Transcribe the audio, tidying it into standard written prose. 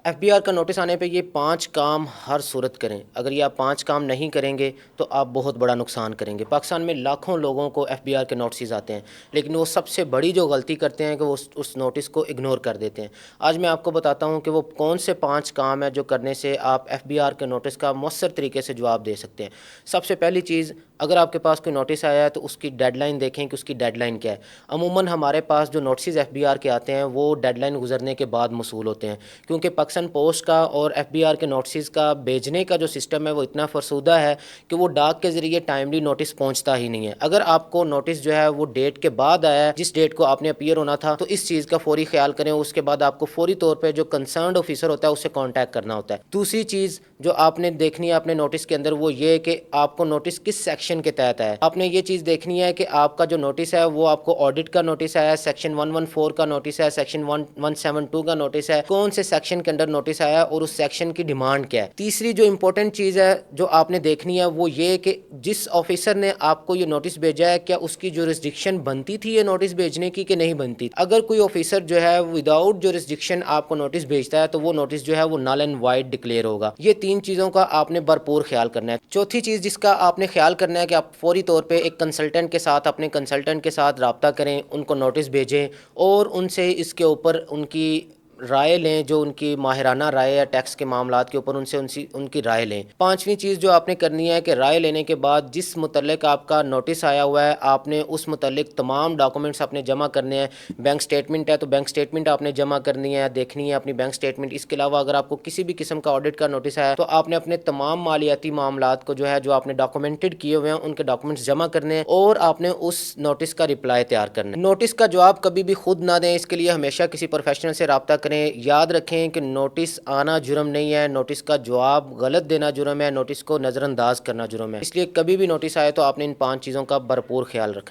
FBR کا notice آنے پہ یہ 5 کام ہر صورت کریں. اگر یہ آپ 5 کام نہیں کریں گے تو آپ بہت بڑا نقصان کریں گے. پاکستان میں لاکھوں لوگوں کو FBR کے نوٹسز آتے ہیں، لیکن وہ سب سے بڑی جو غلطی کرتے ہیں کہ وہ اس نوٹس کو اگنور کر دیتے ہیں. آج میں آپ کو بتاتا ہوں کہ وہ کون سے 5 کام ہیں جو کرنے سے آپ FBR کے نوٹس کا مؤثر طریقے سے جواب دے سکتے ہیں. سب سے پہلی چیز، اگر آپ کے پاس کوئی نوٹس آیا ہے تو اس کی ڈیڈ لائن دیکھیں کہ اس کی ڈیڈ لائن کیا ہے. عموماً ہمارے پاس جو نوٹسز FBR کے آتے ہیں وہ ڈیڈ لائن گزرنے کے بعد موصول ہوتے ہیں، کیونکہ پاکستان پوسٹ کا اور FBR کے نوٹسز کا بھیجنے کا جو سسٹم ہے وہ اتنا فرسودہ ہے کہ وہ ڈاک کے ذریعے ٹائملی نوٹس پہنچتا ہی نہیں ہے. اگر آپ کو نوٹس جو ہے وہ ڈیٹ کے بعد آیا ہے جس ڈیٹ کو آپ نے اپیئر ہونا تھا، تو اس چیز کا فوری خیال کریں. اس کے بعد آپ کو فوری طور پہ جو کنسرنڈ آفیسر ہوتا ہے اس سے کانٹیکٹ کرنا ہوتا ہے. دوسری چیز جو آپ نے دیکھنی ہے اپنے نوٹس کے اندر وہ یہ کہ آپ کو نوٹس کس سیکشن کے تحت ہے. آپ نے یہ چیز دیکھنی ہے کہ آپ کا جو نوٹس ہے وہ آپ کو آڈٹ کا نوٹس آیا ہے، سیکشن 114 کا نوٹس ہے، سیکشن 172 کا نوٹس ہے، کون سے سیکشن کے انڈر نوٹس آیا اور اس سیکشن کی ڈیمانڈ کیا ہے. تیسری جو امپورٹنٹ چیز ہے جو آپ نے دیکھنی ہے وہ یہ کہ جس آفیسر نے آپ کو یہ نوٹس بھیجا ہے کیا اس کی جورسڈکشن بنتی تھی یہ نوٹس بھیجنے کی کہ نہیں بنتی. اگر کوئی آفیسر جو ہے وداؤٹ جورسڈکشن آپ کو نوٹس بھیجتا ہے تو وہ نوٹس جو ہے وہ نل اینڈ وائڈ ڈکلیئر ہوگا. یہ 3 چیزوں کا آپ نے بھرپور خیال کرنا ہے. چوتھی چیز جس کا آپ نے خیال کرنا ہے کہ آپ فوری طور پہ ایک کنسلٹنٹ کے ساتھ اپنے کنسلٹنٹ کے ساتھ رابطہ کریں، ان کو نوٹس بھیجیں اور ان سے اس کے اوپر ان کی رائے لیں، جو ان کی ماہرانہ رائے ہے ٹیکس کے معاملات کے اوپر ان کی رائے لیں. پانچویں چیز جو آپ نے کرنی ہے کہ رائے لینے کے بعد جس متعلق آپ کا نوٹس آیا ہوا ہے آپ نے اس متعلق تمام ڈاکومنٹس اپنے جمع کرنے ہیں. بینک سٹیٹمنٹ ہے تو بینک سٹیٹمنٹ آپ نے جمع کرنی ہے، دیکھنی ہے اپنی بینک سٹیٹمنٹ. اس کے علاوہ اگر آپ کو کسی بھی قسم کا آڈٹ کا نوٹس آیا تو آپ نے اپنے تمام مالیاتی معاملات کو جو ہے جو آپ نے ڈاکومنٹڈ کیے ہوئے ہیں ان کے ڈاکومنٹس جمع کرنے ہیں اور آپ نے اس نوٹس کا رپلائی تیار کرنا ہے. نوٹس کا جواب کبھی بھی خود نہ دیں، اس کے لیے ہمیشہ کسی پروفیشنل سے رابطہ کریں. یاد رکھیں کہ نوٹس آنا جرم نہیں ہے، نوٹس کا جواب غلط دینا جرم ہے، نوٹس کو نظر انداز کرنا جرم ہے. اس لیے کبھی بھی نوٹس آئے تو آپ نے ان 5 چیزوں کا بھرپور خیال رکھنا.